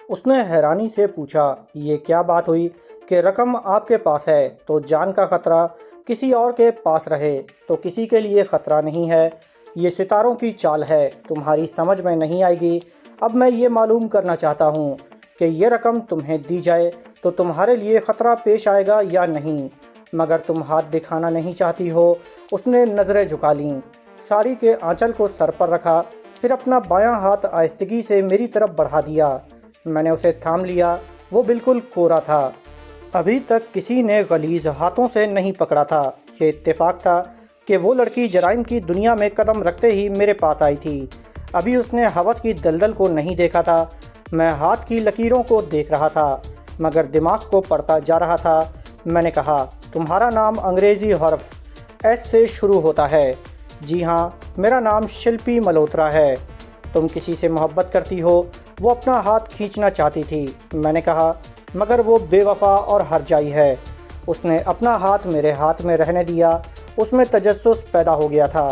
उसने हैरानी से पूछा, ये क्या बात हुई कि रकम आपके पास है तो जान का खतरा किसी और के पास रहे तो किसी के लिए खतरा नहीं है। ये सितारों की चाल है, तुम्हारी समझ में नहीं आएगी। अब मैं ये मालूम करना चाहता हूँ कि ये रकम तुम्हें दी जाए तो तुम्हारे लिए खतरा पेश आएगा या नहीं, मगर तुम हाथ दिखाना नहीं चाहती हो। उसने नज़रें झुका लीं, साड़ी के आंचल को सर पर रखा, फिर अपना बायां हाथ आहिस्तगी से मेरी तरफ बढ़ा दिया। मैंने उसे थाम लिया। वो बिल्कुल कोरा था, अभी तक किसी ने गलीज हाथों से नहीं पकड़ा था। ये इत्तेफाक था कि वो लड़की जराइम की दुनिया में कदम रखते ही मेरे पास आई थी। अभी उसने हवस की दलदल को नहीं देखा था। मैं हाथ की लकीरों को देख रहा था, मगर दिमाग को पढ़ता जा रहा था। मैंने कहा, तुम्हारा नाम अंग्रेज़ी हर्फ एस से शुरू होता है। जी हाँ, मेरा नाम शिल्पी मल्होत्रा है। तुम किसी से मोहब्बत करती हो? वो अपना हाथ खींचना चाहती थी। मैंने कहा, मगर वो बेवफा और हरजाई है। उसने अपना हाथ मेरे हाथ में रहने दिया। उसमें तजस्सुस पैदा हो गया था।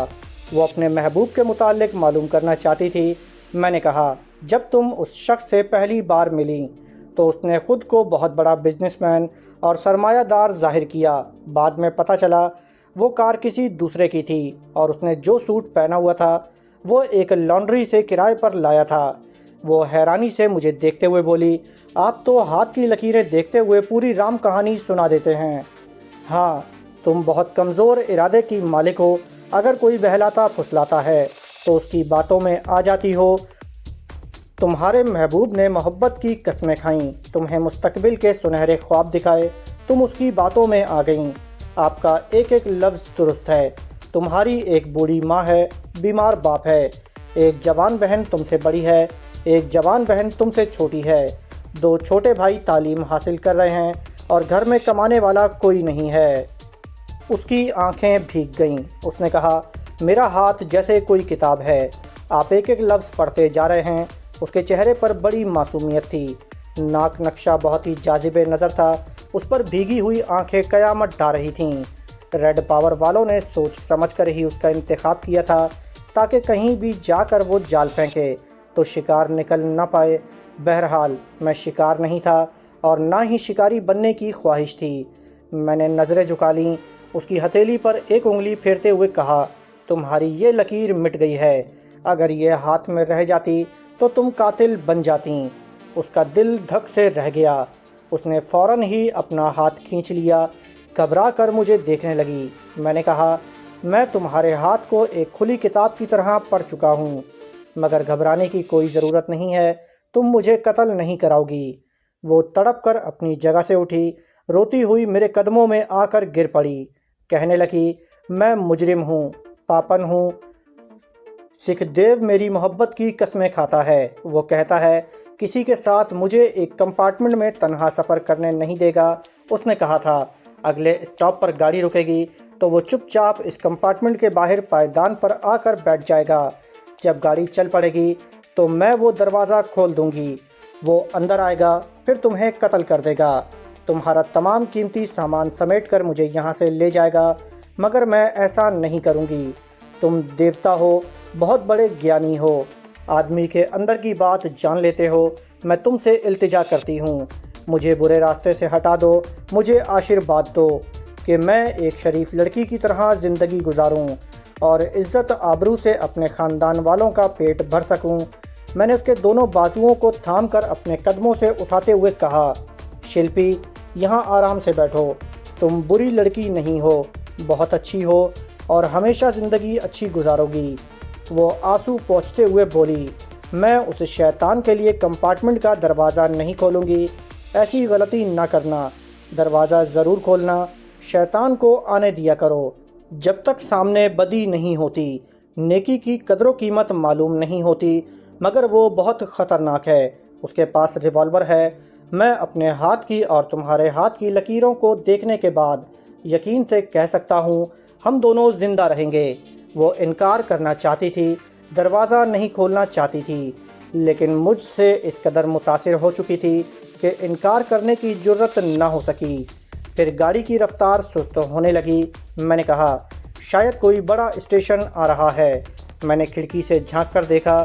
वो अपने महबूब के मुताल्लिक मालूम करना चाहती थी। मैंने कहा, जब तुम उस शख्स से पहली बार मिली तो उसने ख़ुद को बहुत बड़ा बिजनेसमैन और सरमायादार जाहिर किया। बाद में पता चला वो कार किसी दूसरे की थी और उसने जो सूट पहना हुआ था वो एक लॉन्ड्री से किराए पर लाया था। वो हैरानी से मुझे देखते हुए बोली, आप तो हाथ की लकीरें देखते हुए पूरी राम कहानी सुना देते हैं। हाँ, तुम बहुत कमज़ोर इरादे की मालिक हो। अगर कोई बहलाता फुसलाता है तो उसकी बातों में आ जाती हो। तुम्हारे महबूब ने मोहब्बत की कस्में खाईं, तुम्हें मुस्तकबिल के सुनहरे ख्वाब दिखाए, तुम उसकी बातों में आ गईं। आपका एक एक लफ्ज़ दुरुस्त है। तुम्हारी एक बूढ़ी माँ है, बीमार बाप है, एक जवान बहन तुमसे बड़ी है, एक जवान बहन तुमसे छोटी है, दो छोटे भाई तालीम हासिल कर रहे हैं और घर में कमाने वाला कोई नहीं है। उसकी आंखें भीग गईं। उसने कहा, मेरा हाथ जैसे कोई किताब है, आप एक एक लफ्ज़ पढ़ते जा रहे हैं। उसके चेहरे पर बड़ी मासूमियत थी। नाक नक्शा बहुत ही जाजिबे नज़र था। उस पर भीगी हुई आंखें क़यामत ढा रही थीं। रेड पावर वालों ने सोच समझ कर ही उसका इंतखाब किया था, ताकि कहीं भी जाकर वो जाल फेंके तो शिकार निकल न पाए। बहरहाल मैं शिकार नहीं था और ना ही शिकारी बनने की ख्वाहिश थी। मैंने नज़रें झुका लीं। उसकी हथेली पर एक उंगली फेरते हुए कहा, तुम्हारी ये लकीर मिट गई है। अगर ये हाथ में रह जाती तो तुम कातिल बन जाती। उसका दिल धक से रह गया। उसने फ़ौरन ही अपना हाथ खींच लिया। घबरा कर मुझे देखने लगी। मैंने कहा, मैं तुम्हारे हाथ को एक खुली किताब की तरह पढ़ चुका हूँ, मगर घबराने की कोई ज़रूरत नहीं है। तुम मुझे कत्ल नहीं कराओगी। वो तड़प कर अपनी जगह से उठी, रोती हुई मेरे कदमों में आकर गिर पड़ी। कहने लगी, मैं मुजरिम हूँ, पापन हूँ। सिख देव मेरी मोहब्बत की कस्में खाता है। वो कहता है, किसी के साथ मुझे एक कंपार्टमेंट में तन्हा सफ़र करने नहीं देगा। उसने कहा था, अगले स्टॉप पर गाड़ी रुकेगी तो वो चुपचाप इस कंपार्टमेंट के बाहर पायदान पर आकर बैठ जाएगा। जब गाड़ी चल पड़ेगी तो मैं वो दरवाज़ा खोल दूंगी। वो अंदर आएगा, फिर तुम्हें कत्ल कर देगा। तुम्हारा तमाम कीमती सामान समेट कर मुझे यहाँ से ले जाएगा, मगर मैं ऐसा नहीं करूँगी। तुम देवता हो, बहुत बड़े ज्ञानी हो, आदमी के अंदर की बात जान लेते हो। मैं तुमसे इल्तिजा करती हूँ, मुझे बुरे रास्ते से हटा दो। मुझे आशीर्वाद दो कि मैं एक शरीफ लड़की की तरह ज़िंदगी गुजारूँ और इज़्ज़त आबरू से अपने ख़ानदान वालों का पेट भर सकूँ। मैंने उसके दोनों बाजुओं को थाम कर अपने कदमों से उठाते हुए कहा, शिल्पी, यहाँ आराम से बैठो। तुम बुरी लड़की नहीं हो, बहुत अच्छी हो और हमेशा ज़िंदगी अच्छी गुजारोगी। वो आंसू पोंछते हुए बोली, मैं उस शैतान के लिए कंपार्टमेंट का दरवाज़ा नहीं खोलूँगी। ऐसी गलती ना करना, दरवाज़ा ज़रूर खोलना। शैतान को आने दिया करो। जब तक सामने बदी नहीं होती, नेकी की कदर कीमत मालूम नहीं होती, मगर वो बहुत ख़तरनाक है। उसके पास रिवॉल्वर है। मैं अपने हाथ की और तुम्हारे हाथ की लकीरों को देखने के बाद यकीन से कह सकता हूँ, हम दोनों ज़िंदा रहेंगे। वो इनकार करना चाहती थी, दरवाज़ा नहीं खोलना चाहती थी, लेकिन मुझसे इस कदर मुतासिर हो चुकी थी कि इनकार करने की जुर्रत न हो सकी। फिर गाड़ी की रफ्तार सुस्त होने लगी। मैंने कहा, शायद कोई बड़ा स्टेशन आ रहा है। मैंने खिड़की से झांक कर देखा,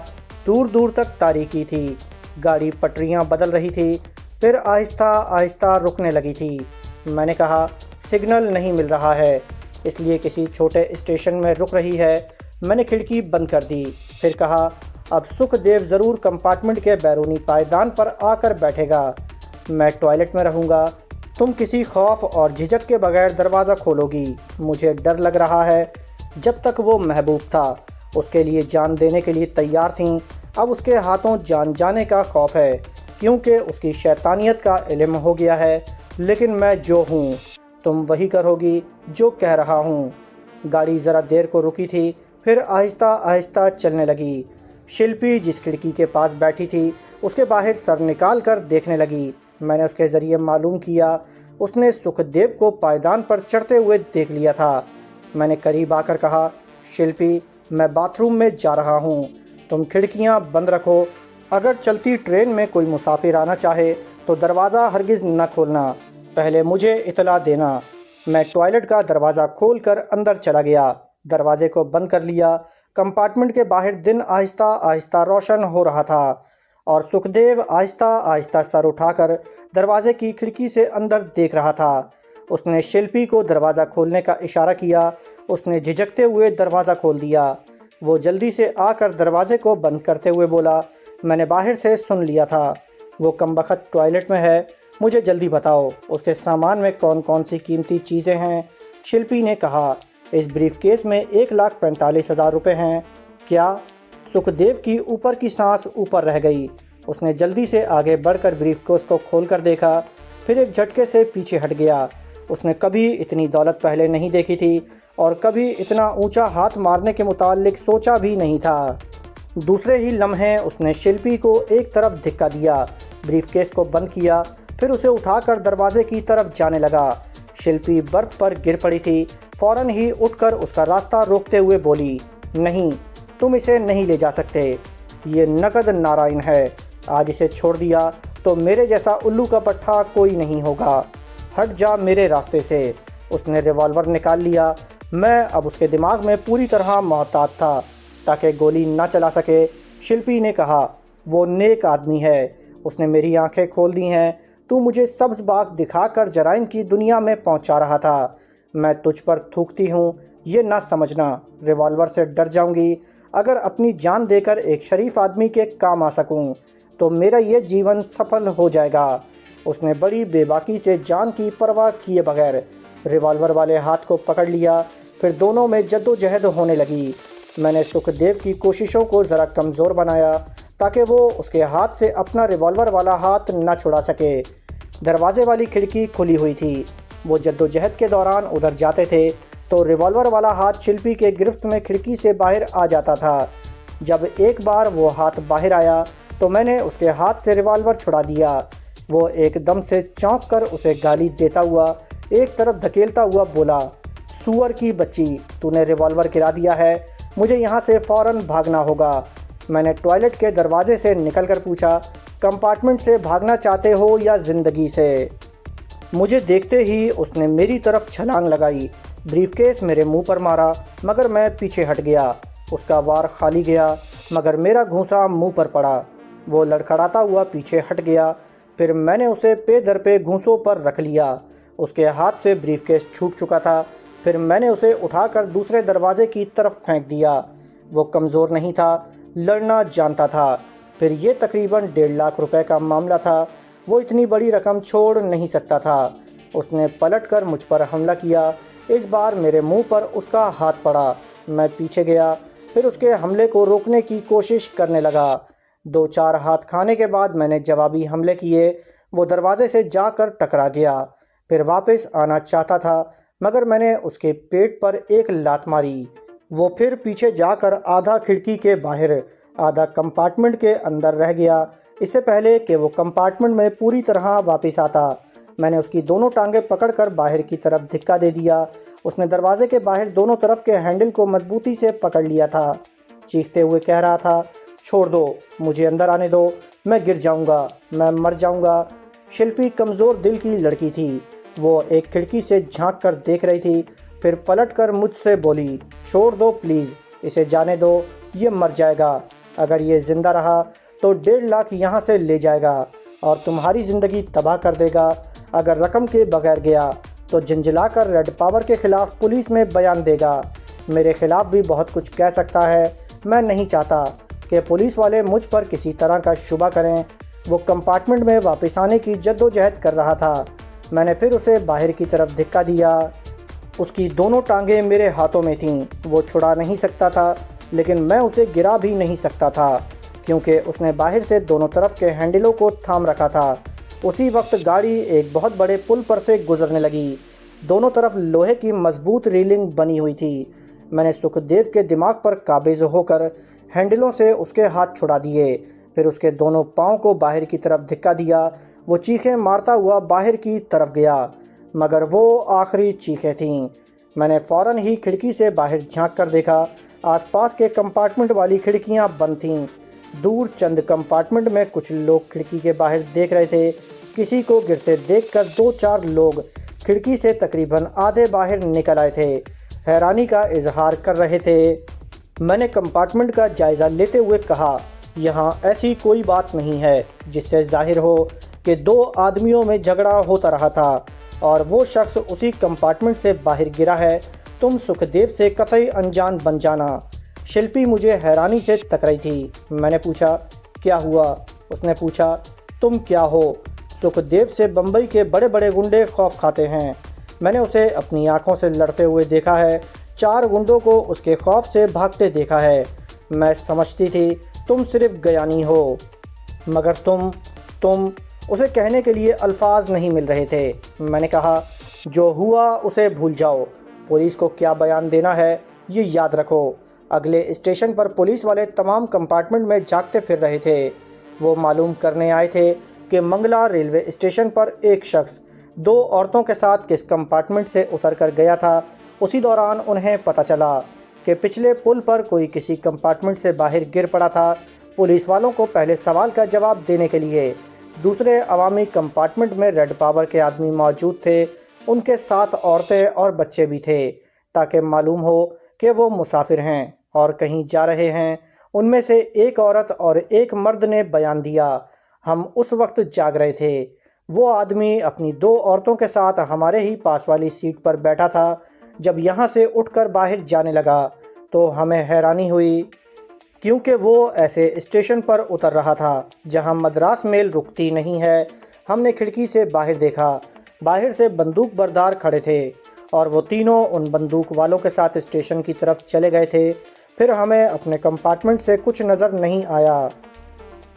दूर दूर तक तारीकी थी। गाड़ी पटरियां बदल रही थी, फिर आहिस्ता आहिस्ता रुकने लगी थी। मैंने कहा, सिग्नल नहीं मिल रहा है, इसलिए किसी छोटे स्टेशन में रुक रही है। मैंने खिड़की बंद कर दी। फिर कहा, अब सुखदेव ज़रूर कंपार्टमेंट के बैरूनी पायदान पर आकर बैठेगा। मैं टॉयलेट में रहूँगा। तुम किसी खौफ और झिझक के बगैर दरवाज़ा खोलोगी। मुझे डर लग रहा है। जब तक वो महबूब था, उसके लिए जान देने के लिए तैयार थीं, अब उसके हाथों जान जाने का खौफ है, क्योंकि उसकी शैतानियत का इल्म हो गया है। लेकिन मैं जो हूँ, तुम वही करोगी जो कह रहा हूँ। गाड़ी ज़रा देर को रुकी थी, फिर आहिस्ता आहिस्ता चलने लगी। शिल्पी जिस खिड़की के पास बैठी थी, उसके बाहर सर निकाल कर देखने लगी। मैंने उसके ज़रिए मालूम किया, उसने सुखदेव को पायदान पर चढ़ते हुए देख लिया था। मैंने करीब आकर कहा, शिल्पी, मैं बाथरूम में जा रहा हूँ, तुम खिड़कियाँ बंद रखो। अगर चलती ट्रेन में कोई मुसाफिर आना चाहे तो दरवाज़ा हरगिज़ न खोलना, पहले मुझे इतला देना। मैं टॉयलेट का दरवाज़ा खोलकर अंदर चला गया, दरवाजे को बंद कर लिया। कंपार्टमेंट के बाहर दिन आहिस्ता आहिस्ता रोशन हो रहा था और सुखदेव आहिस्ता आहिस्ता सर उठाकर दरवाजे की खिड़की से अंदर देख रहा था। उसने शिल्पी को दरवाज़ा खोलने का इशारा किया। उसने झिझकते हुए दरवाज़ा खोल दिया। वो जल्दी से आकर दरवाजे को बंद करते हुए बोला, मैंने बाहर से सुन लिया था, वो कमबख्त टॉयलेट में है, मुझे जल्दी बताओ उसके सामान में कौन कौन सी कीमती चीज़ें हैं। शिल्पी ने कहा, इस ब्रीफकेस में 1,45,000 रुपये हैं। क्या? सुखदेव की ऊपर की सांस ऊपर रह गई। उसने जल्दी से आगे बढ़कर ब्रीफकेस को खोलकर देखा, फिर एक झटके से पीछे हट गया। उसने कभी इतनी दौलत पहले नहीं देखी थी और कभी इतना ऊंचा हाथ मारने के मुताल्लिक सोचा भी नहीं था। दूसरे ही लम्हे उसने शिल्पी को एक तरफ धिक्का दिया, ब्रीफकेस को बंद किया, फिर उसे उठाकर दरवाजे की तरफ जाने लगा। शिल्पी बर्फ पर गिर पड़ी थी। फ़ौरन ही उठकर उसका रास्ता रोकते हुए बोली, नहीं, तुम इसे नहीं ले जा सकते, ये नकद नारायण है। आज इसे छोड़ दिया तो मेरे जैसा उल्लू का पट्टा कोई नहीं होगा। हट जा मेरे रास्ते से। उसने रिवॉल्वर निकाल लिया। मैं अब उसके दिमाग में पूरी तरह मोहतात था ताकि गोली ना चला सके। शिल्पी ने कहा, वो नेक आदमी है, उसने मेरी आंखें खोल दी हैं। तू मुझे सब्ज बाग दिखाकर जराइम की दुनिया में पहुंचा रहा था। मैं तुझ पर थूकती हूँ, ये ना समझना। रिवॉल्वर से डर जाऊंगी। अगर अपनी जान देकर एक शरीफ आदमी के काम आ सकूं तो मेरा ये जीवन सफल हो जाएगा। उसने बड़ी बेबाकी से जान की परवाह किए बगैर रिवॉल्वर वाले हाथ को पकड़ लिया। फिर दोनों में जद्दोजहद होने लगी। मैंने सुखदेव की कोशिशों को ज़रा कमज़ोर बनाया ताकि वो उसके हाथ से अपना रिवॉल्वर वाला हाथ न छुड़ा सके। दरवाजे वाली खिड़की खुली हुई थी। वो जद्दोजहद के दौरान उधर जाते थे तो रिवॉल्वर वाला हाथ शिल्पी के गिरफ्त में खिड़की से बाहर आ जाता था। जब एक बार वो हाथ बाहर आया तो मैंने उसके हाथ से रिवॉल्वर छुड़ा दिया। वो एकदम से चौंक कर उसे गाली देता हुआ एक तरफ धकेलता हुआ बोला, सुअर की बच्ची, तूने रिवॉल्वर गिरा दिया है, मुझे यहाँ से फ़ौरन भागना होगा। मैंने टॉयलेट के दरवाजे से निकलकर पूछा, कंपार्टमेंट से भागना चाहते हो या ज़िंदगी से? मुझे देखते ही उसने मेरी तरफ छलांग लगाई। ब्रीफकेस मेरे मुंह पर मारा मगर मैं पीछे हट गया। उसका वार खाली गया मगर मेरा घूंसा मुंह पर पड़ा। वो लड़खड़ाता हुआ पीछे हट गया। फिर मैंने उसे पे दर पे घूंसों पर रख लिया। उसके हाथ से ब्रीफकेस छूट चुका था। फिर मैंने उसे उठाकर दूसरे दरवाजे की तरफ फेंक दिया। वो कमज़ोर नहीं था, लड़ना जानता था। फिर ये तकरीबन 1.5 लाख रुपए का मामला था। वो इतनी बड़ी रकम छोड़ नहीं सकता था। उसने पलटकर मुझ पर हमला किया। इस बार मेरे मुंह पर उसका हाथ पड़ा। मैं पीछे गया, फिर उसके हमले को रोकने की कोशिश करने लगा। 2-4 हाथ खाने के बाद मैंने जवाबी हमले किए। वो दरवाजे से जाकर टकरा गया। फिर वापस आना चाहता था मगर मैंने उसके पेट पर एक लात मारी। वो फिर पीछे जाकर आधा खिड़की के बाहर आधा कंपार्टमेंट के अंदर रह गया। इससे पहले कि वो कंपार्टमेंट में पूरी तरह वापस आता, मैंने उसकी दोनों टांगें पकड़कर बाहर की तरफ धिक्का दे दिया। उसने दरवाजे के बाहर दोनों तरफ के हैंडल को मजबूती से पकड़ लिया था। चीखते हुए कह रहा था, छोड़ दो, मुझे अंदर आने दो, मैं गिर जाऊंगा, मैं मर जाऊंगा। शिल्पी कमज़ोर दिल की लड़की थी। वो एक खिड़की से झांक कर देख रही थी, फिर पलटकर मुझसे बोली, छोड़ दो प्लीज़, इसे जाने दो, ये मर जाएगा। अगर ये ज़िंदा रहा तो 1.5 लाख यहाँ से ले जाएगा और तुम्हारी ज़िंदगी तबाह कर देगा। अगर रकम के बगैर गया तो झंझलाकर रेड पावर के ख़िलाफ़ पुलिस में बयान देगा। मेरे ख़िलाफ़ भी बहुत कुछ कह सकता है। मैं नहीं चाहता कि पुलिस वाले मुझ पर किसी तरह का शुबा करें। वो कंपार्टमेंट में वापस आने की जद्दोजहद कर रहा था। मैंने फिर उसे बाहर की तरफ धिक्का दिया। उसकी दोनों टांगें मेरे हाथों में थीं। वो छुड़ा नहीं सकता था, लेकिन मैं उसे गिरा भी नहीं सकता था क्योंकि उसने बाहर से दोनों तरफ के हैंडलों को थाम रखा था। उसी वक्त गाड़ी एक बहुत बड़े पुल पर से गुजरने लगी। दोनों तरफ लोहे की मजबूत रेलिंग बनी हुई थी। मैंने सुखदेव के दिमाग पर काबिज होकर हैंडलों से उसके हाथ छुड़ा दिए, फिर उसके दोनों पाँव को बाहर की तरफ धिक्का दिया। वो चीखें मारता हुआ बाहर की तरफ गया, मगर वो आखिरी चीखें थीं। मैंने फ़ौरन ही खिड़की से बाहर झांक कर देखा। आसपास के कंपार्टमेंट वाली खिड़कियां बंद थीं। दूर चंद कंपार्टमेंट में कुछ लोग खिड़की के बाहर देख रहे थे। किसी को गिरते देखकर 2-4 लोग खिड़की से तकरीबन आधे बाहर निकल आए थे, हैरानी का इजहार कर रहे थे। मैंने कंपार्टमेंट का जायज़ा लेते हुए कहा, यहाँ ऐसी कोई बात नहीं है जिससे जाहिर हो कि 2 आदमियों में झगड़ा होता रहा था और वो शख्स उसी कंपार्टमेंट से बाहर गिरा है। तुम सुखदेव से कतई अनजान बन जाना। शिल्पी मुझे हैरानी से तक रही थी। मैंने पूछा, क्या हुआ? उसने पूछा, तुम क्या हो? सुखदेव से बम्बई के बड़े बड़े गुंडे खौफ खाते हैं। मैंने उसे अपनी आंखों से लड़ते हुए देखा है। 4 गुंडों को उसके खौफ से भागते देखा है। मैं समझती थी तुम सिर्फ गयानी हो, मगर तुम उसे कहने के लिए अल्फाज नहीं मिल रहे थे। मैंने कहा, जो हुआ उसे भूल जाओ। पुलिस को क्या बयान देना है ये याद रखो। अगले स्टेशन पर पुलिस वाले तमाम कंपार्टमेंट में झांकते फिर रहे थे। वो मालूम करने आए थे कि मंगला रेलवे स्टेशन पर एक शख्स 2 औरतों के साथ किस कंपार्टमेंट से उतर कर गया था। उसी दौरान उन्हें पता चला कि पिछले पुल पर कोई किसी कंपार्टमेंट से बाहर गिर पड़ा था। पुलिस वालों को पहले सवाल का जवाब देने के लिए दूसरे अवामी कंपार्टमेंट में रेड पावर के आदमी मौजूद थे। उनके साथ औरतें और बच्चे भी थे, ताकि मालूम हो कि वो मुसाफिर हैं और कहीं जा रहे हैं। उनमें से एक औरत और एक मर्द ने बयान दिया, हम उस वक्त जाग रहे थे। वो आदमी अपनी 2 औरतों के साथ हमारे ही पास वाली सीट पर बैठा था। जब यहाँ से उठकर बाहर जाने लगा तो हमें हैरानी हुई, क्योंकि वो ऐसे स्टेशन पर उतर रहा था जहाँ मद्रास मेल रुकती नहीं है। हमने खिड़की से बाहर देखा। बाहर से बंदूक बरदार खड़े थे और वो तीनों उन बंदूक वालों के साथ स्टेशन की तरफ चले गए थे। फिर हमें अपने कंपार्टमेंट से कुछ नज़र नहीं आया।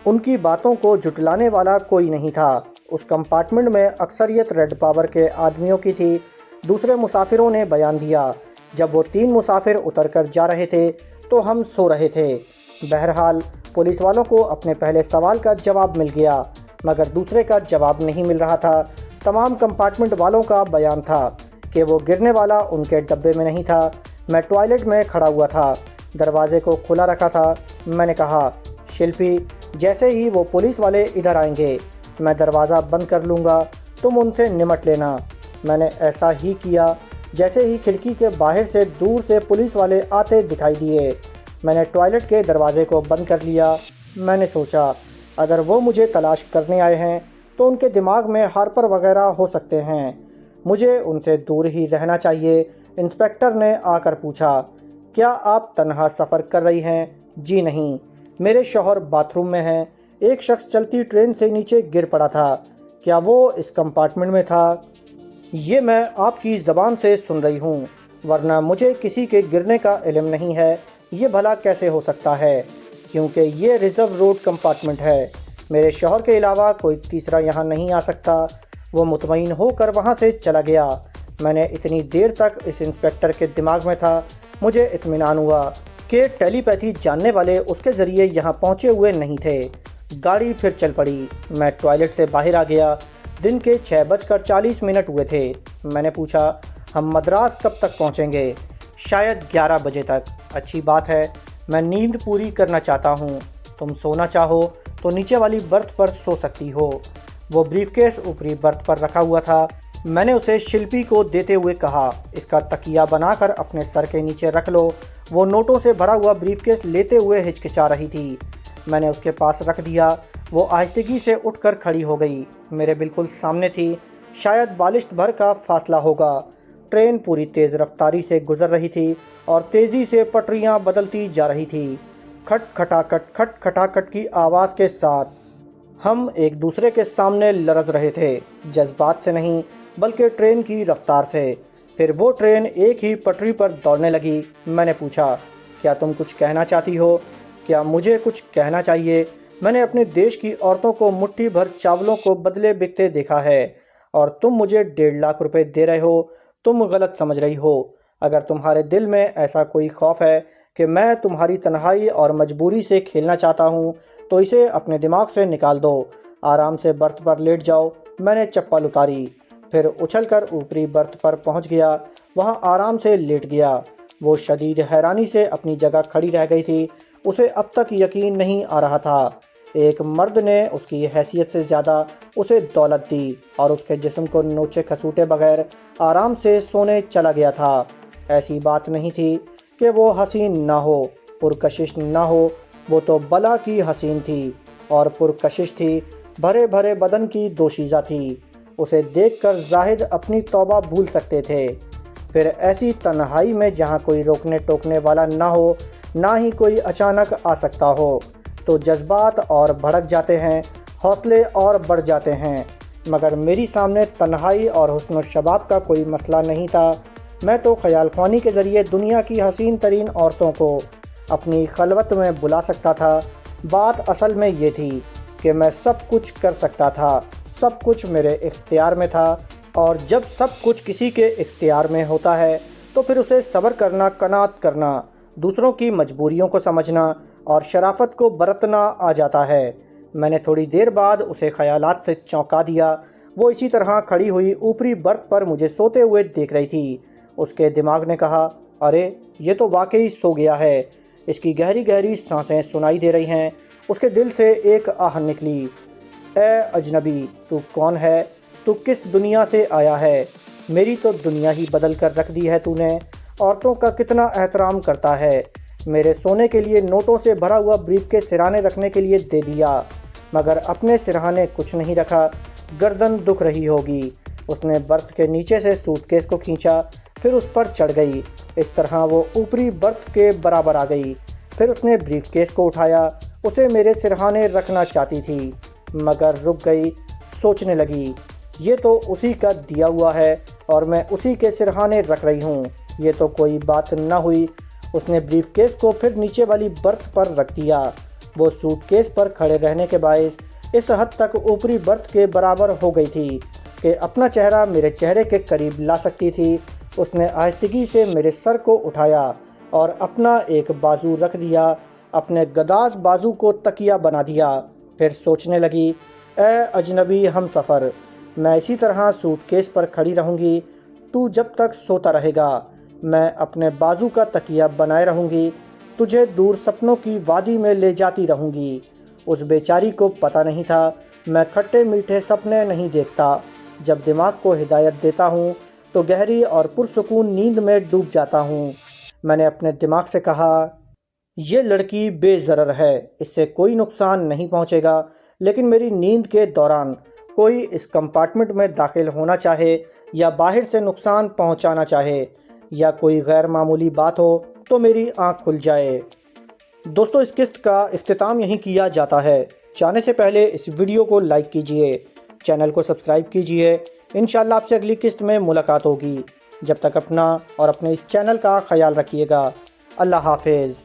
उनकी बातों को जुटलाने वाला कोई नहीं था। उस कंपार्टमेंट में अक्सरियत रेड पावर के आदमियों की थी। दूसरे मुसाफिरों ने बयान दिया, जब वो 3 मुसाफिर उतर कर जा रहे थे तो हम सो रहे थे। बहरहाल पुलिस वालों को अपने पहले सवाल का जवाब मिल गया, मगर दूसरे का जवाब नहीं मिल रहा था। तमाम कंपार्टमेंट वालों का बयान था कि वो गिरने वाला उनके डब्बे में नहीं था। मैं टॉयलेट में खड़ा हुआ था, दरवाजे को खुला रखा था। मैंने कहा, शिल्पी, जैसे ही वो पुलिस वाले इधर आएंगे मैं दरवाज़ा बंद कर लूँगा, तुम उनसे निमट लेना। मैंने ऐसा ही किया। जैसे ही खिड़की के बाहर से दूर से पुलिस वाले आते दिखाई दिए, मैंने टॉयलेट के दरवाजे को बंद कर लिया। मैंने सोचा, अगर वो मुझे तलाश करने आए हैं तो उनके दिमाग में हार्पर वगैरह हो सकते हैं। मुझे उनसे दूर ही रहना चाहिए। इंस्पेक्टर ने आकर पूछा, क्या आप तन्हा सफ़र कर रही हैं? जी नहीं, मेरे शौहर बाथरूम में हैं। एक शख्स चलती ट्रेन से नीचे गिर पड़ा था। क्या वो इस कंपार्टमेंट में था? ये मैं आपकी ज़बान से सुन रही हूँ, वरना मुझे किसी के गिरने का इल्म नहीं है। ये भला कैसे हो सकता है, क्योंकि ये रिज़र्व रोड कंपार्टमेंट है। मेरे शौहर के अलावा कोई तीसरा यहाँ नहीं आ सकता। वो मुतमईन होकर वहाँ से चला गया। मैंने इतनी देर तक इस इंस्पेक्टर के दिमाग में था। मुझे इत्मीनान हुआ कि टेलीपैथी जानने वाले उसके ज़रिए यहाँ पहुँचे हुए नहीं थे। गाड़ी फिर चल पड़ी। मैं टॉयलेट से बाहर आ गया। दिन के 6:40 हुए थे। मैंने पूछा, हम मद्रास कब तक पहुँचेंगे? शायद 11 बजे तक। अच्छी बात है, मैं नींद पूरी करना चाहता हूँ। तुम सोना चाहो तो नीचे वाली बर्थ पर सो सकती हो। वो ब्रीफकेस ऊपरी बर्थ पर रखा हुआ था। मैंने उसे शिल्पी को देते हुए कहा, इसका तकिया बनाकर अपने सर के नीचे रख लो। वो नोटों से भरा हुआ ब्रीफकेस लेते हुए हिचकिचा रही थी। मैंने उसके पास रख दिया। वो आहिस्तगी से उठकर खड़ी हो गई, मेरे बिल्कुल सामने थी। शायद बालिश्त भर का फासला होगा। ट्रेन पूरी तेज़ रफ्तारी से गुजर रही थी और तेज़ी से पटरियां बदलती जा रही थी। खट खटाखट की आवाज़ के साथ हम एक दूसरे के सामने लरज़ रहे थे, जज्बात से नहीं बल्कि ट्रेन की रफ्तार से। फिर वो ट्रेन एक ही पटरी पर दौड़ने लगी। मैंने पूछा, क्या तुम कुछ कहना चाहती हो? क्या मुझे कुछ कहना चाहिए? मैंने अपने देश की औरतों को मुट्ठी भर चावलों को बदले बिकते देखा है और तुम मुझे 1.5 लाख रुपए दे रहे हो। तुम गलत समझ रही हो। अगर तुम्हारे दिल में ऐसा कोई खौफ है कि मैं तुम्हारी तन्हाई और मजबूरी से खेलना चाहता हूँ तो इसे अपने दिमाग से निकाल दो। आराम से बर्थ पर लेट जाओ। मैंने चप्पल उतारी, फिर उछलकर ऊपरी बर्थ पर पहुँच गया। वहाँ आराम से लेट गया। वो शदीद हैरानी से अपनी जगह खड़ी रह गई थी। उसे अब तक यकीन नहीं आ रहा था। एक मर्द ने उसकी हैसियत से ज़्यादा उसे दौलत दी और उसके जिस्म को नोचे खसूटे बगैर आराम से सोने चला गया था। ऐसी बात नहीं थी कि वो हसीन ना हो, पुरकशिश ना हो। वो तो बला की हसीन थी और पुरकशिश थी। भरे भरे बदन की दोशीज़ा थी। उसे देखकर जाहिद अपनी तौबा भूल सकते थे। फिर ऐसी तन्हाई में जहाँ कोई रोकने टोकने वाला ना हो, ना ही कोई अचानक आ सकता हो, तो जज्बात और भड़क जाते हैं, हौसले और बढ़ जाते हैं। मगर मेरी सामने तन्हाई और हुस्न शबाब का कोई मसला नहीं था। मैं तो ख्याल ख्वानी के ज़रिए दुनिया की हसीन तरीन औरतों को अपनी खलवत में बुला सकता था। बात असल में ये थी कि मैं सब कुछ कर सकता था, सब कुछ मेरे इख्तियार में था। और जब सब कुछ किसी के इख्तियार में होता है तो फिर उसे सब्र करना, कनात करना, दूसरों की मजबूरियों को समझना और शराफत को बरतना आ जाता है। मैंने थोड़ी देर बाद उसे ख्यालात से चौंका दिया। वो इसी तरह खड़ी हुई ऊपरी बर्थ पर मुझे सोते हुए देख रही थी। उसके दिमाग ने कहा, अरे ये तो वाकई सो गया है। इसकी गहरी गहरी सांसें सुनाई दे रही हैं। उसके दिल से एक आह निकली, ए अजनबी, तू कौन है? तू किस दुनिया से आया है? मेरी तो दुनिया ही बदल कर रख दी है तूने। औरतों का कितना एहतराम करता है। मेरे सोने के लिए नोटों से भरा हुआ ब्रीफ के सिरहाने रखने के लिए दे दिया, मगर अपने सिरहाने कुछ नहीं रखा। गर्दन दुख रही होगी। उसने बर्थ के नीचे से सूटकेस को खींचा, फिर उस पर चढ़ गई। इस तरह वो ऊपरी बर्थ के बराबर आ गई। फिर उसने ब्रीफ केस को उठाया। उसे मेरे सिरहाने रखना चाहती थी, मगर रुक गई। सोचने लगी, ये तो उसी का दिया हुआ है और मैं उसी के सिरहाने रख रही हूँ। ये तो कोई बात न हुई। उसने ब्रीफकेस को फिर नीचे वाली बर्थ पर रख दिया। वो सूटकेस पर खड़े रहने के बायस इस हद तक ऊपरी बर्थ के बराबर हो गई थी कि अपना चेहरा मेरे चेहरे के करीब ला सकती थी। उसने आहिस्तगी से मेरे सर को उठाया और अपना एक बाजू रख दिया। अपने गदाज बाजू को तकिया बना दिया। फिर सोचने लगी, ए अजनबी हम सफ़र, मैं इसी तरह सूटकेस पर खड़ी रहूँगी। तू जब तक सोता रहेगा, मैं अपने बाजू का तकिया बनाए रहूँगी। तुझे दूर सपनों की वादी में ले जाती रहूँगी। उस बेचारी को पता नहीं था मैं खट्टे मीठे सपने नहीं देखता। जब दिमाग को हिदायत देता हूँ तो गहरी और पुरसुकून नींद में डूब जाता हूँ। मैंने अपने दिमाग से कहा, ये लड़की बेज़रर है, इससे कोई नुकसान नहीं पहुँचेगा। लेकिन मेरी नींद के दौरान कोई इस कंपार्टमेंट में दाखिल होना चाहे या बाहर से नुकसान पहुंचाना चाहे या कोई गैर मामूली बात हो तो मेरी आंख खुल जाए। दोस्तों, इस किस्त का इख्तिताम यहीं किया जाता है। जाने से पहले इस वीडियो को लाइक कीजिए, चैनल को सब्सक्राइब कीजिए। इंशाल्लाह आपसे अगली किस्त में मुलाकात होगी। जब तक अपना और अपने इस चैनल का ख्याल रखिएगा। अल्लाह हाफिज़।